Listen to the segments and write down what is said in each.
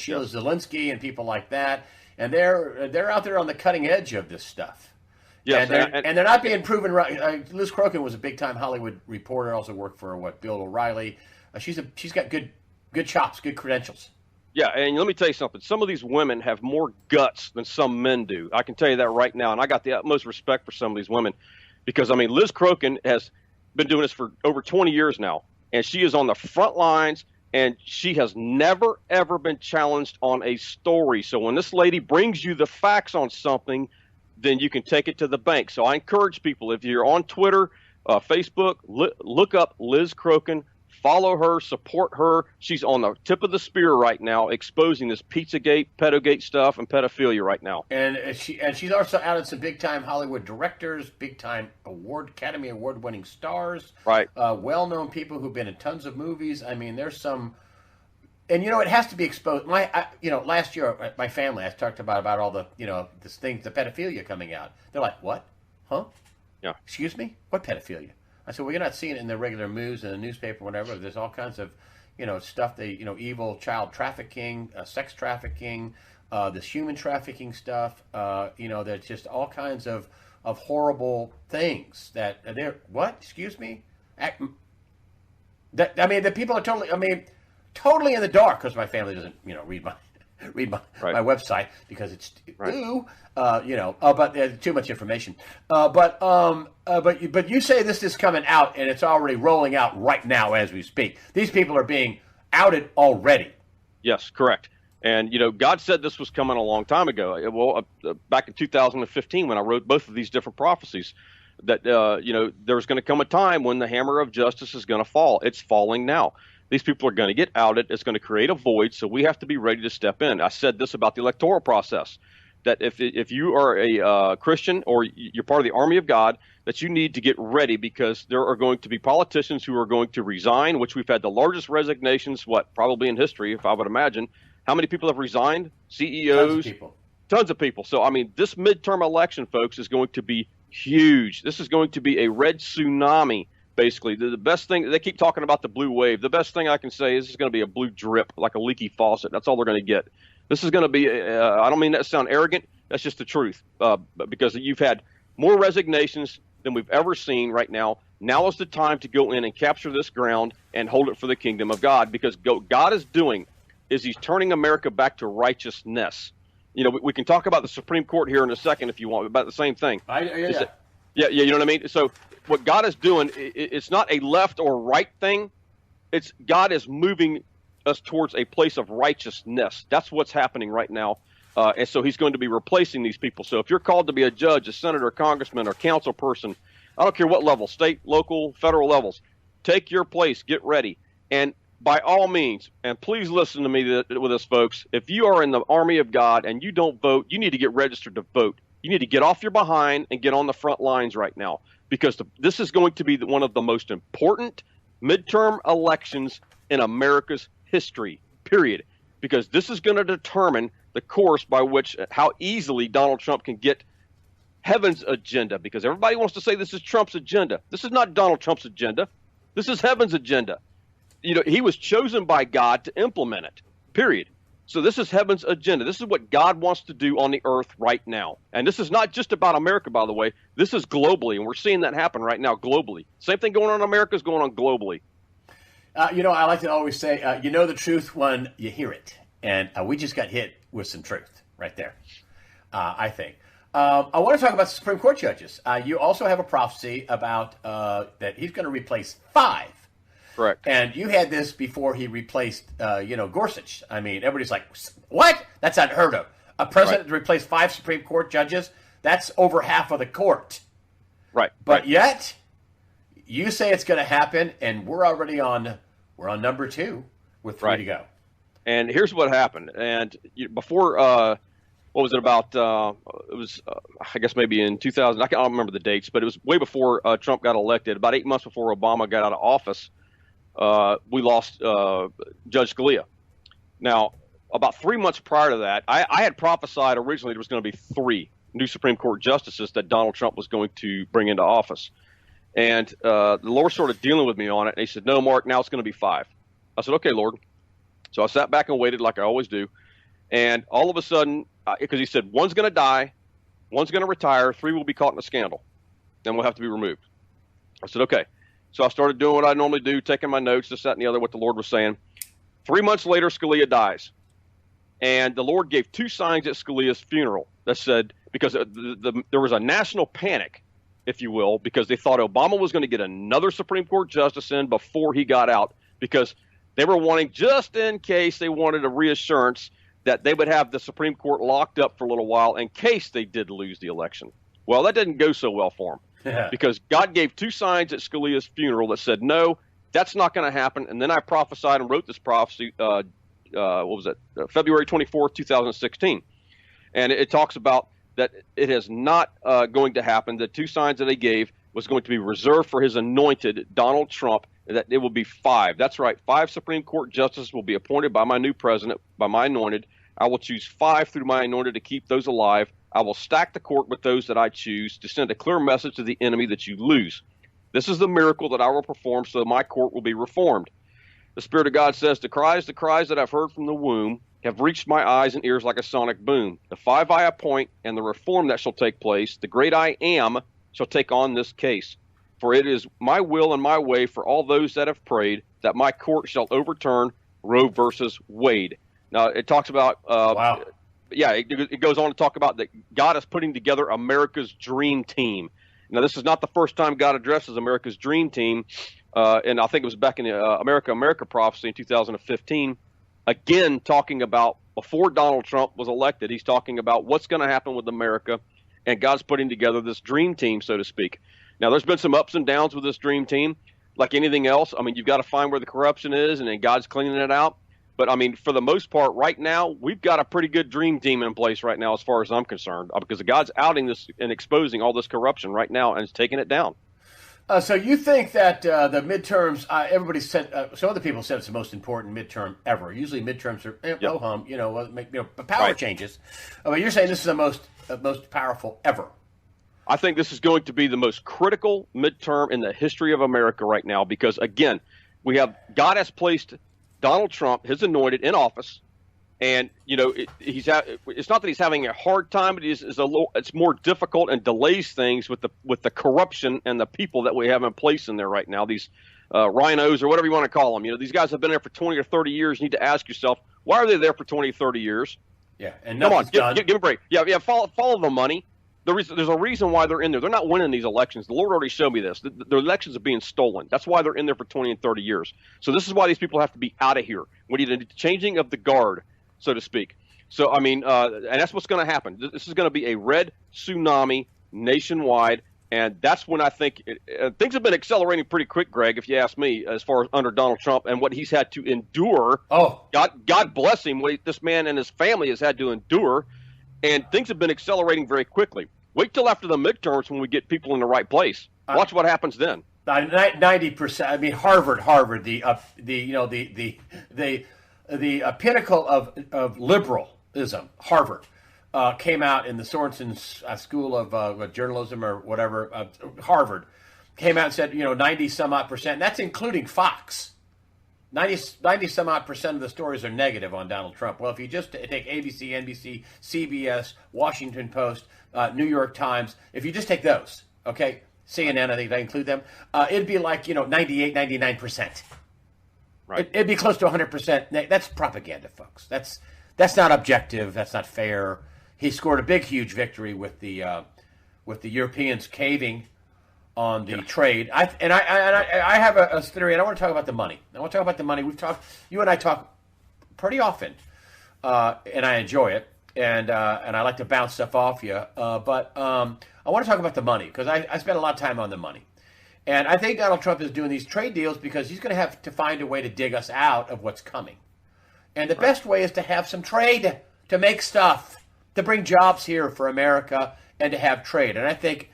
Sheila Zielinski and people like that, and they're out there on the cutting edge of this stuff. Yes, and they're not being proven right. Liz Crokin was a big time Hollywood reporter. Also worked for Bill O'Reilly. She's got good chops, good credentials. Yeah, and let me tell you something. Some of these women have more guts than some men do. I can tell you that right now, and I got the utmost respect for some of these women because, I mean, Liz Crokin has been doing this for over 20 years now, and she is on the front lines, and she has never, ever been challenged on a story. So when this lady brings you the facts on something, then you can take it to the bank. So I encourage people, if you're on Twitter, Facebook, look up Liz Crokin. Follow her, support her. She's on the tip of the spear right now, exposing this Pizzagate, Pedogate stuff, and pedophilia right now. And she's also outed some big time Hollywood directors, big time Academy Award winning stars, right? Well known people who've been in tons of movies. I mean, there's some, and it has to be exposed. Last year, my family, I talked about all the this thing, the pedophilia coming out. They're like, what? Huh? Yeah. Excuse me? What pedophilia? I said, well, you're not seeing it in the regular news and the newspaper, whatever. There's all kinds of, stuff. Evil child trafficking, sex trafficking, this human trafficking stuff. There's just all kinds of horrible things that they're. What? Excuse me. The people are totally in the dark because my family doesn't, read my website because it's but there's too much information. But you say this is coming out and it's already rolling out right now as we speak. These people are being outed already. Yes, correct. And God said this was coming a long time ago. Well, back in 2015 when I wrote both of these different prophecies, that there's going to come a time when the hammer of justice is going to fall. It's falling now. These people are going to get outed. It's going to create a void, so we have to be ready to step in. I said this about the electoral process, that if you are a Christian or you're part of the army of God, that you need to get ready because there are going to be politicians who are going to resign, which we've had the largest resignations, probably in history, if I would imagine. How many people have resigned? CEOs? Tons of people. So, I mean, this midterm election, folks, is going to be huge. This is going to be a red tsunami. Basically, the best thing, they keep talking about the blue wave. The best thing I can say is it's going to be a blue drip, like a leaky faucet. That's all they're going to get. This is going to be, I don't mean that to sound arrogant. That's just the truth. Because you've had more resignations than we've ever seen right now. Now is the time to go in and capture this ground and hold it for the kingdom of God. Because God is doing is he's turning America back to righteousness. We can talk about the Supreme Court here in a second if you want, about the same thing. Yeah, you know what I mean? So what God is doing, it's not a left or right thing. It's God is moving us towards a place of righteousness. That's what's happening right now. And so he's going to be replacing these people. So if you're called to be a judge, a senator, congressman, or council person, I don't care what level, state, local, federal levels, take your place, get ready. And by all means, and please listen to me with this, folks, if you are in the army of God and you don't vote, you need to get registered to vote. You need to get off your behind and get on the front lines right now because this is going to be one of the most important midterm elections in America's history, period, because this is going to determine the course by which how easily Donald Trump can get heaven's agenda, because everybody wants to say this is Trump's agenda. This is not Donald Trump's agenda. This is heaven's agenda. He was chosen by God to implement it, period. So this is heaven's agenda. This is what God wants to do on the earth right now. And this is not just about America, by the way. This is globally, and we're seeing that happen right now globally. Same thing going on in America is going on globally. I like to always say, the truth when you hear it. And we just got hit with some truth right there, I think. I want to talk about the Supreme Court judges. You also have a prophecy about that he's going to replace 5. Correct. And you had this before he replaced, Gorsuch. I mean, everybody's like, what? That's unheard of. A president to replace 5 Supreme Court judges? That's over half of the court. Right. But yet, you say it's going to happen, and we're already on number 2 with 3 to go. And here's what happened. And before, what was it about? It was, I guess maybe in 2000. I don't remember the dates, but it was way before Trump got elected. About 8 months before Obama got out of office. We lost Judge Scalia. Now, about 3 months prior to that, I had prophesied originally there was going to be 3 new Supreme Court justices that Donald Trump was going to bring into office. And the Lord started dealing with me on it, and he said, no, Mark, now it's going to be 5. I said, okay, Lord. So I sat back and waited like I always do. And all of a sudden, because he said one's going to die, one's going to retire, 3 will be caught in a scandal, then we'll have to be removed. I said, okay. So I started doing what I normally do, taking my notes, this, that, and the other, what the Lord was saying. 3 months later, Scalia dies. And the Lord gave 2 signs at Scalia's funeral that said, because there was a national panic, if you will, because they thought Obama was going to get another Supreme Court justice in before he got out, because they were wanting, just in case, they wanted a reassurance that they would have the Supreme Court locked up for a little while in case they did lose the election. Well, that didn't go so well for them because God gave 2 signs at Scalia's funeral that said, no, that's not going to happen. And then I prophesied and wrote this prophecy, February 24th, 2016. And it talks about that it is not going to happen. The 2 signs that he gave was going to be reserved for his anointed, Donald Trump, that it will be 5. That's right. 5 Supreme Court justices will be appointed by my new president, by my anointed. I will choose 5 through my anointed to keep those alive. I will stack the court with those that I choose to send a clear message to the enemy that you lose. This is the miracle that I will perform so that my court will be reformed. The Spirit of God says, the cries that I've heard from the womb have reached my eyes and ears like a sonic boom. The 5 I appoint and the reform that shall take place, the great I am shall take on this case. For it is my will and my way for all those that have prayed that my court shall overturn Roe versus Wade. Now, it talks about, wow. Yeah, it goes on to talk about that God is putting together America's dream team. Now, this is not the first time God addresses America's dream team, and I think it was back in the America prophecy in 2015, again talking about before Donald Trump was elected, he's talking about what's going to happen with America, and God's putting together this dream team, so to speak. Now, there's been some ups and downs with this dream team, like anything else. I mean, you've got to find where the corruption is, and then God's cleaning it out. But, I mean, for the most part, right now, we've got a pretty good dream team in place right now as far as I'm concerned, because God's outing this and exposing all this corruption right now and is taking it down. So you think that the midterms, everybody said, some other people said it's the most important midterm ever. Usually midterms are, power changes. But you're saying this is the most powerful ever. I think this is going to be the most critical midterm in the history of America right now because, again, God has placed Donald Trump, his anointed, in office, and it's not that he's having a hard time, but it's more difficult and delays things with the corruption and the people that we have in place in there right now. These rhinos or whatever you want to call them. These guys have been there for 20 or 30 years. You need to ask yourself, why are they there for 20 or 30 years? Yeah, and come on, give a break. Yeah, follow the money. There's a reason why they're in there. They're not winning these elections. The Lord already showed me this. The elections are being stolen. That's why they're in there for 20 and 30 years. So this is why these people have to be out of here. We need a changing of the guard, so to speak. So, I mean, and that's what's going to happen. This is going to be a red tsunami nationwide, and that's when I think things have been accelerating pretty quick, Greg, if you ask me, as far as under Donald Trump and what he's had to endure. Oh, God bless him, what this man and his family has had to endure, and things have been accelerating very quickly. Wait till after the midterms when we get people in the right place. Watch what happens then. 90%. I mean, Harvard, the pinnacle of liberalism. Harvard came out in the Sorensen's School of Journalism or whatever. Harvard came out and said, 90 some odd percent. And that's including Fox. 90 some odd percent of the stories are negative on Donald Trump. Well, if you just take ABC, NBC, CBS, Washington Post, New York Times, if you just take those, okay, CNN, I think I include them, it'd be like, 98, 99%. Right. It'd be close to 100%. That's propaganda, folks. That's not objective. That's not fair. He scored a big, huge victory with the Europeans caving on the trade. I have a theory, and I want to talk about the money. You and I talk pretty often, and I enjoy it, and I like to bounce stuff off you. But I want to talk about the money because I spend a lot of time on the money. And I think Donald Trump is doing these trade deals because he's going to have to find a way to dig us out of what's coming. And the best way is to have some trade, to make stuff, to bring jobs here for America, and to have trade. And I think,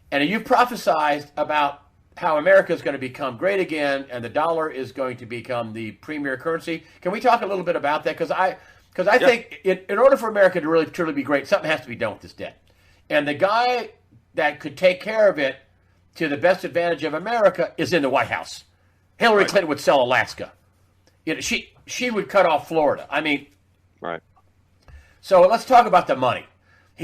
and you prophesied about how America is going to become great again, and the dollar is going to become the premier currency. Can we talk a little bit about that? Because I think in order for America to really truly be great, something has to be done with this debt. And the guy that could take care of it to the best advantage of America is in the White House. Hillary Clinton would sell Alaska. She would cut off Florida. I mean, right. So let's talk about the money.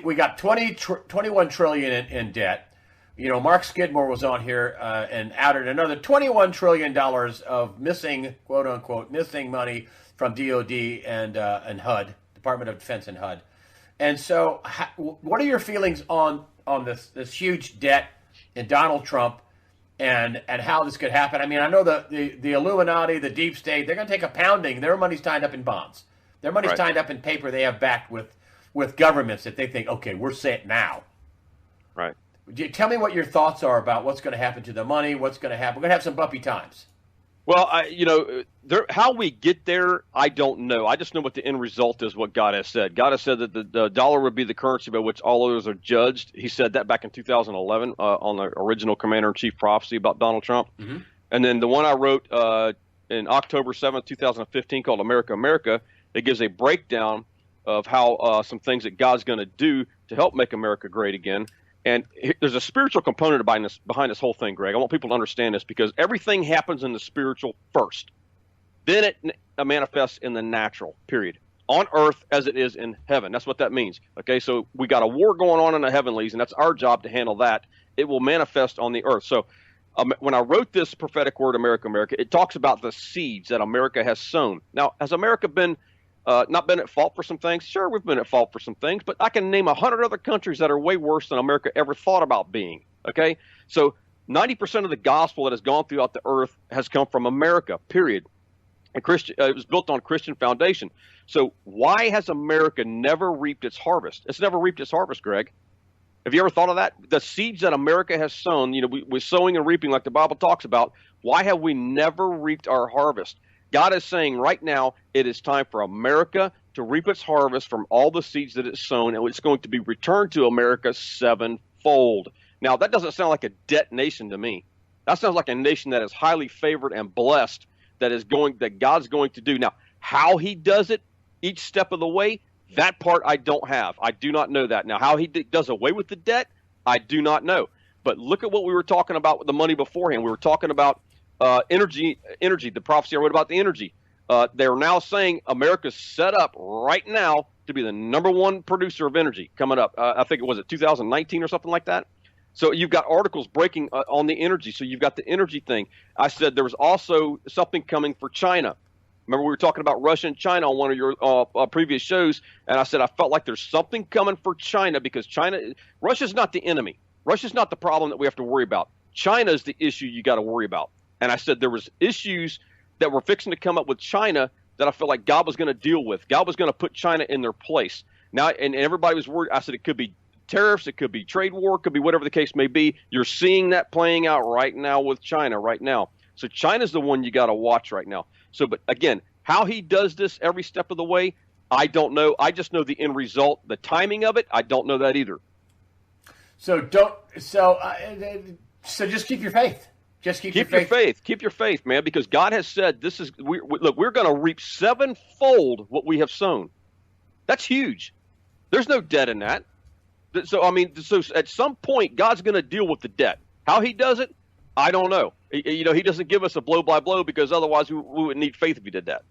We got 21 trillion in debt. You know, Mark Skidmore was on here and outed another $21 trillion of missing, quote unquote, missing money from DOD and HUD, Department of Defense and HUD. And so, what are your feelings on this huge debt in Donald Trump and how this could happen? I mean, I know the Illuminati, the deep state, they're going to take a pounding. Their money's tied up in bonds. Their money's tied up in paper they have backed with governments that they think, okay, we're set now. Right. Tell me what your thoughts are about what's going to happen to the money, what's going to happen. We're going to have some bumpy times. Well, how we get there, I don't know. I just know what the end result is, what God has said. God has said that the dollar would be the currency by which all others are judged. He said that back in 2011 on the original Commander-in-Chief prophecy about Donald Trump. Mm-hmm. And then the one I wrote in October 7th, 2015 called America, America, it gives a breakdown of how some things that God's going to do to help make America great again. And there's a spiritual component behind this whole thing, Greg. I want people to understand this because everything happens in the spiritual first. Then it manifests in the natural, period. On earth as it is in heaven. That's what that means. Okay, so we got a war going on in the heavenlies, and that's our job to handle that. It will manifest on the earth. So when I wrote this prophetic word, America, America, it talks about the seeds that America has sown. Now, has America not been at fault for some things? Sure, we've been at fault for some things, but I can name 100 other countries that are way worse than America ever thought about being, okay? So 90% of the gospel that has gone throughout the earth has come from America, period. And it was built on Christian foundation. So why has America never reaped its harvest? It's never reaped its harvest, Greg. Have you ever thought of that? The seeds that America has sown, we're sowing and reaping like the Bible talks about. Why have we never reaped our harvest? God is saying right now it is time for America to reap its harvest from all the seeds that it's sown, and it's going to be returned to America sevenfold. Now, that doesn't sound like a debt nation to me. That sounds like a nation that is highly favored and blessed that God's going to do. Now, how he does it each step of the way, that part I don't have. I do not know that. Now, how he does away with the debt, I do not know. But look at what we were talking about with the money beforehand. We were talking about energy, the prophecy I wrote about the energy. They're now saying America's set up right now to be the number one producer of energy coming up. I think it was 2019 or something like that. So you've got articles breaking on the energy. So you've got the energy thing. I said there was also something coming for China. Remember we were talking about Russia and China on one of your previous shows, and I said I felt like there's something coming for China because Russia's not the enemy. Russia's not the problem that we have to worry about. China is the issue you got to worry about. And I said there was issues that were fixing to come up with China that I felt like God was going to deal with. God was going to put China in their place. Now, and everybody was worried. I said it could be tariffs, it could be trade war, it could be whatever the case may be. You're seeing that playing out right now with China right now. So China's the one you got to watch right now. So, but again, how he does this every step of the way, I don't know. I just know the end result. The timing of it, I don't know that either. So just keep your faith. Just keep your faith. Keep your faith, man, because God has said we're going to reap sevenfold what we have sown. That's huge. There's no debt in that. So at some point, God's going to deal with the debt. How he does it, I don't know. He doesn't give us a blow by blow because otherwise we would need faith if he did that.